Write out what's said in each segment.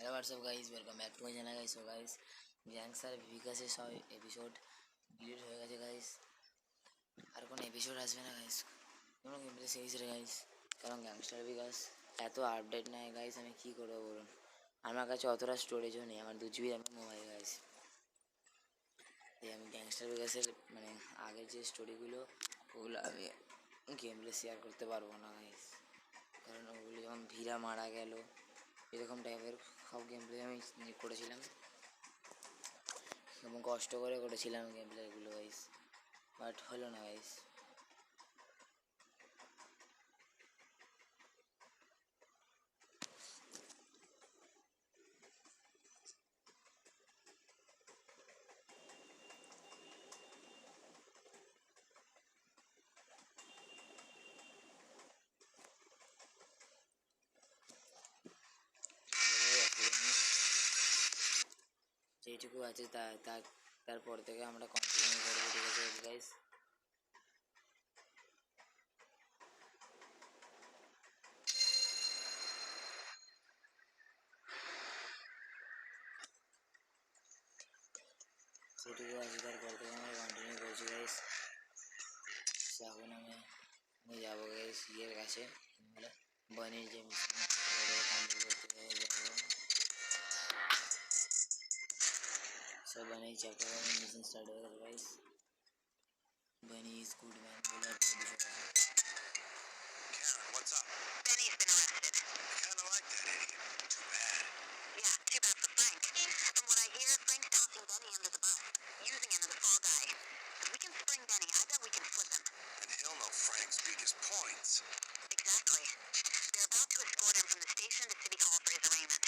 Hello WhatsApp guys, welcome back to my channel guys. So guys, gangster বিকাশে সব episode delete হয়ে গেছে guys. আর কোনো এপিসোড আসবে না গাইস, কোনো গেমপ্লে সিরিজ রে গাইস, কারণ গ্যাংস্টার বিকাশ এত আপডেট নেয় গাইস। আমি কী করবো বলুন, আমার কাছে অতটা স্টোরেজও নেই, আমার 2 GB আমার মোবাইল গাইস। আমি গ্যাংস্টার বিকাশের মানে আগের যে স্টোরিগুলো ওগুলো আমি গেমপ্লে শেয়ার করতে পারবো না গাইস, কারণ ওগুলো যেমন ভীরা মারা গেল এরকম টাইপের সব গেমপ্লে আমি করেছিলাম এবং কষ্ট করে করেছিলাম গেমপ্লেগুলো গাইস, বাট হলো না গাইস। যেটুকু আছে তারপর থেকে আমরা কন্টিনিউ করবো, ঠিক আছে গাইস। যেটুকু আছে তারপর থেকে আমরা কন্টিনিউ করছি গাইস। এখন আমি যাবো গাইস ইয়ের কাছে, বনির যে মিশন কমপ্লিট করতে যাবো। সব बनी चैप्टर मिशन स्टार्ट हो गया गाइस। बनी इज गुड मैन बोला तो Karen, what's up? Benny's been arrested. I kind of like that idiot. Too bad. Yeah, too bad for Frank. From what I hear, Frank's tossing Benny under the bus, using him as a fall guy. If we can spring Benny, I bet we can flip him. And he'll know Frank's weakest points. Exactly. They're about to escort him from the station to City Hall for his arraignment.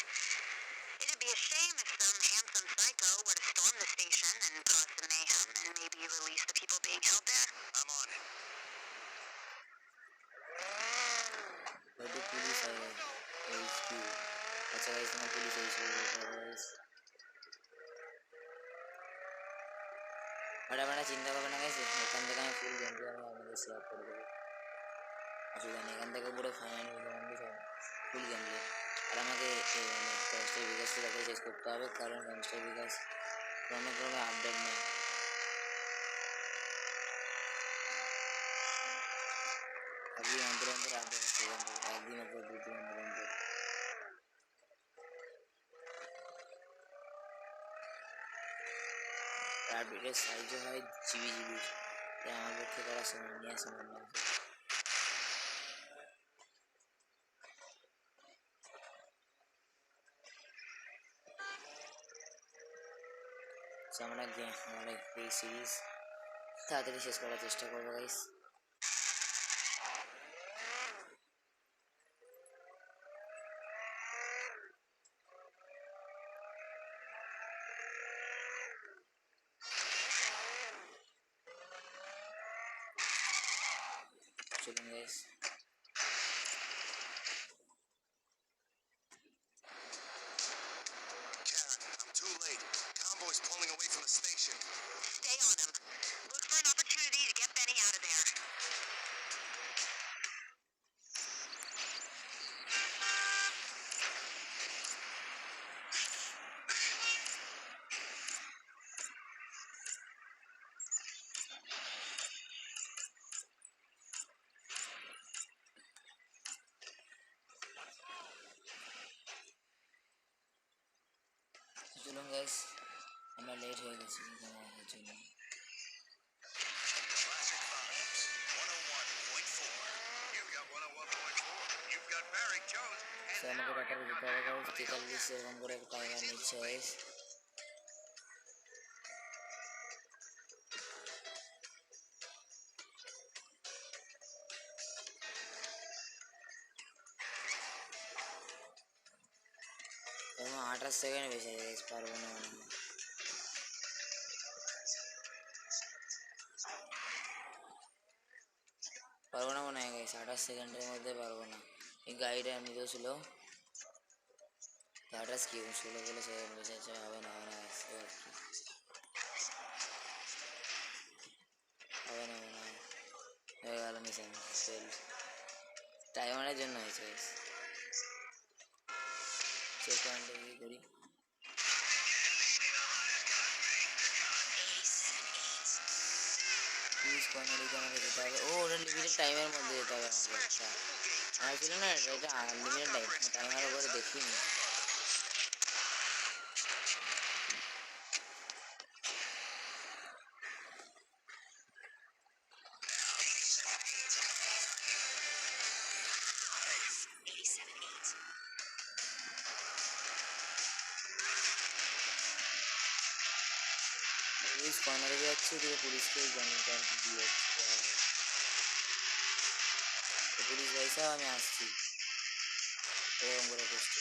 It'd be a shame if some handsome psycho were to storm the station and cause some mayhem and maybe release the people being held there. I'm on it. बड़ी police है इसकी। अच्छा guys, मैं police है इसको guys, बड़ा बड़ा चिंता करना गाइस। এখান থেকে আমি ফুল গেমপ্লে আমি আপনাদের শেয়ার করে দেবো, অসুবিধা নেই। এখান থেকে পুরো ফাইনাল সব ফুল গেমপ্লে। আর আমাকে গ্যাংস্টার বিকাশকে তাকে শেষ করতে হবে, কারণ গ্যাংস্টার বিকাশ ক্রমে ক্রমে আপডেট নেই। একদিন অন্তর অন্তর আপডেট আছে, একদিন অন্তর 2 দিন অন্তর অন্তর। আপডেটের সাইজও হয় জিবি, তাই আমার পক্ষে করা সময় নিয়ে আসে মনে হয়। আমরা এই সিরিজ তাড়াতাড়ি শেষ করার চেষ্টা করবো গাইস। চলুন guys. Karen, I'm too late. Convoy's pulling away from the station. Stay on him. Look for an opportunity to get Benny out of there. চলুন গাইস, আমরা লেট হয়ে গেছি ঘুমানোর জন্য। Classic Vibes, 101.4. You've got 101.4. You've got Barry Jones. সে আমাকে battery দিতে হবে guys, 43 এরকম করে একটা টাইমার নিচ্ছে গাইস। এবং 28 সেকেন্ড বেশি গাইস, পারবো না মনে হয়। পারবো না মনে হয় গাইস, 28 সেকেন্ডের মধ্যে পারবো না। এই গাড়িটা এমনিতেও ছিল 28 কি 16 সেকেন্ড বেশি আছে, হবে না গাইস, হবে না মনে হয়। হয়ে গেল মিশন ফেল, টাইমারের জন্য হয়েছে গাইস। চেক পয়েন্টে গিয়ে করি। পুলিশ কর্নারিতে আমাকে যেতে হবে। ও ওটা লিমিটেড টাইমের মধ্যে যেতে হবে আমাকে। একটা আমার ছিল না এটা আনলিমিটেড টাইম, টাইমার উপরে দেখিনি। পুলিশ কর্নারে যাচ্ছি, দিয়ে পুলিশকে জানতে দিয়ে যাচ্ছি। পুলিশ ভাই সাহেব আমি আসছি, এরকম করে করছি।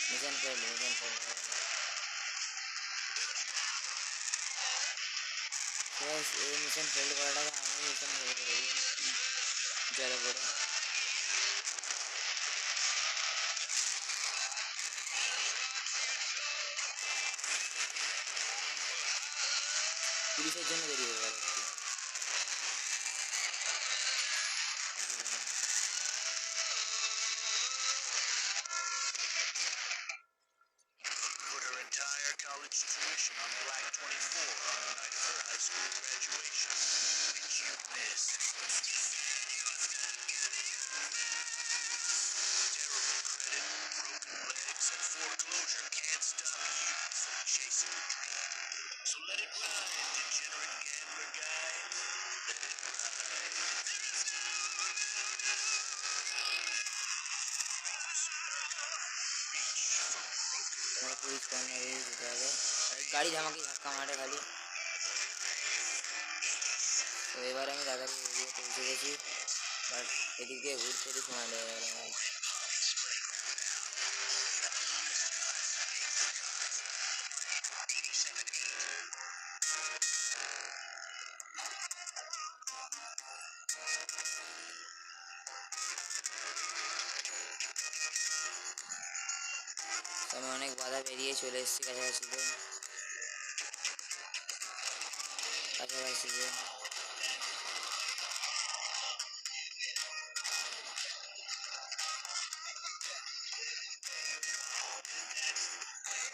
Mission fail, mission fail. এই মিশন ফেল করাটাকে আমি মিশন ফেল করে দিই জলে পড়ে। পুলিশের জন্য দেরি হয়ে গেল একটু। Put her entire college tuition on Black 24 on the night of her high school graduation, which you missed. Terrible credit, broken legs, and foreclosure can't stop you from chasing a dream. So let it ride, degenerate gambler guy. Let it ride. Reach for broken তোমার police কর্নারে যেতে হবে। গাড়ি ধামাকি ধাক্কা মারে খালি। তো এবার আমি তাড়াতাড়ি এদিকে পৌঁছে গেছি, বাট এদিক দিয়ে ঘুরতে এদিক সময় লেগে গেল আমার। আমি অনেক বাধা পেরিয়ে চলে এসেছি কাছাকাছিতে।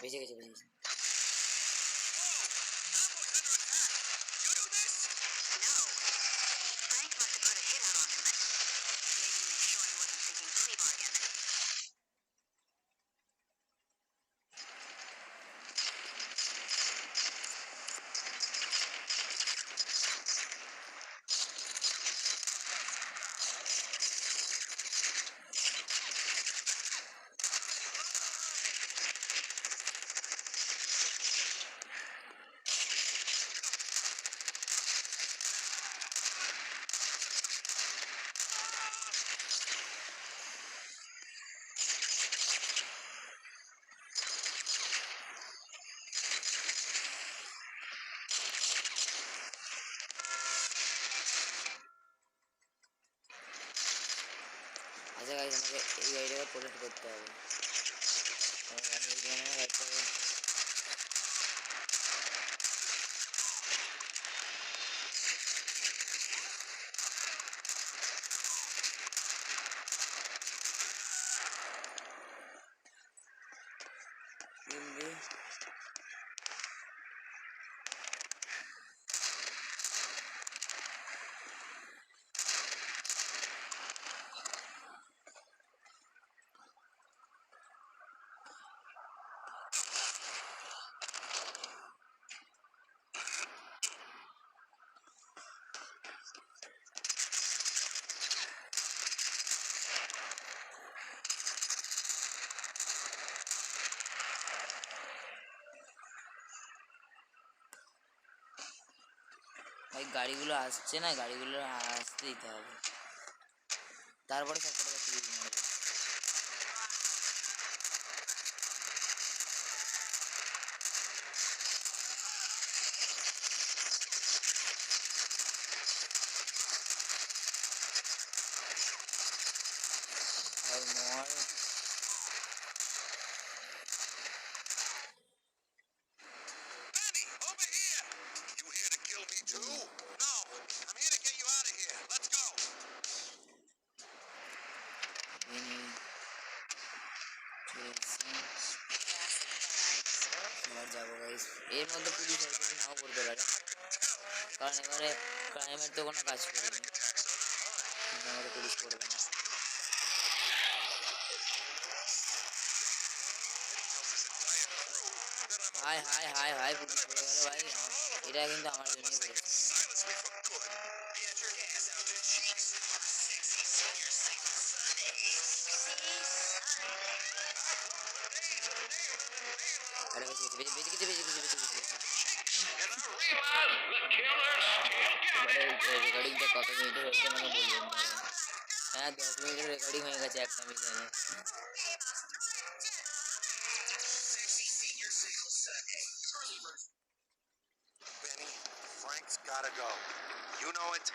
বেঁচে গেছে, বেঁচে গেছে। No. Frank must have put a hit out on him. Maybe to make sure he wasn't thinking plea bargain. আচ্ছা গাইস, আমাকে এই গাড়িটাকে প্রোটেক্ট করতে হবে। গাড়িটাকে ভাই গাড়িগুলো আসছে না, গাড়িগুলো আসতে দিতে হবে, তারপরে সব কটা শুরু মারবে। ভাই মর। Benny, over here! You here to kill me too? No, I'm here to get you out of here. Let's go. Guys, এর মধ্যে পুলিশ হয়তো নাও করতে পারে, কারণ এবারে ক্রাইমের তো কোনো কাজ করিনি, কিন্তু আমাদের পুলিশ করবে না। High high high high police পড়ে গেল ভাই, এটা কিন্তু আমার জন্যই পড়েছে। Silence me for good. Get your ass out to Cheeks. Sexy senior single Sunday. আরে বেঁচে গেছে, বেঁচে গেছে, বেঁচে গেছে, বেঁচে গেছে, বেঁচে গেছে। And I realize the killer still got it. এবারে রেকর্ডিংটা কত মিনিটের হয়েছে আমাকে বলবেন তাহলে। হ্যাঁ 10 মিনিটের রেকর্ডিং হয়ে গেছে একটা মিনিটে। Sexy senior single Sunday. Benny, Frank's gotta go. You know it.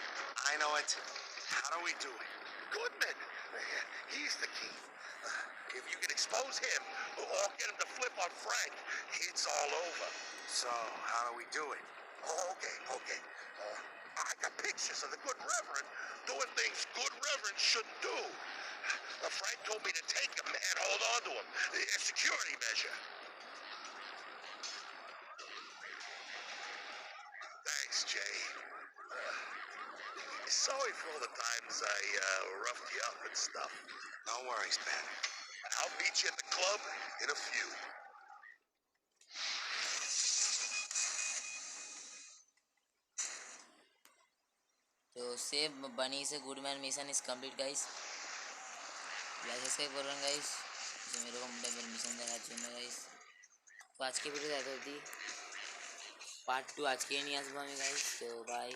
I know it. How do we do it? Goodman. He's the key. If you can expose him or get him to flip on Frank, it's all over. So, how do we do it? Okay. I got pictures of the good reverend doing things good reverend shouldn't do. Frank told me to take him and hold on to him. A security measure. Thanks, Jay. Sorry for all the times I roughed you up and stuff. No worries, Ben. I'll meet you at the club in a few. তো save bunny সে good man mission is complete guys, like subscribe করবেন guys এরকম টাইপের mission দেখার জন্য guys. তো আজকে video এত অবধি, পার্ট 2 আজকেই নিয়ে আসবো আমি গাইস। তো বাই।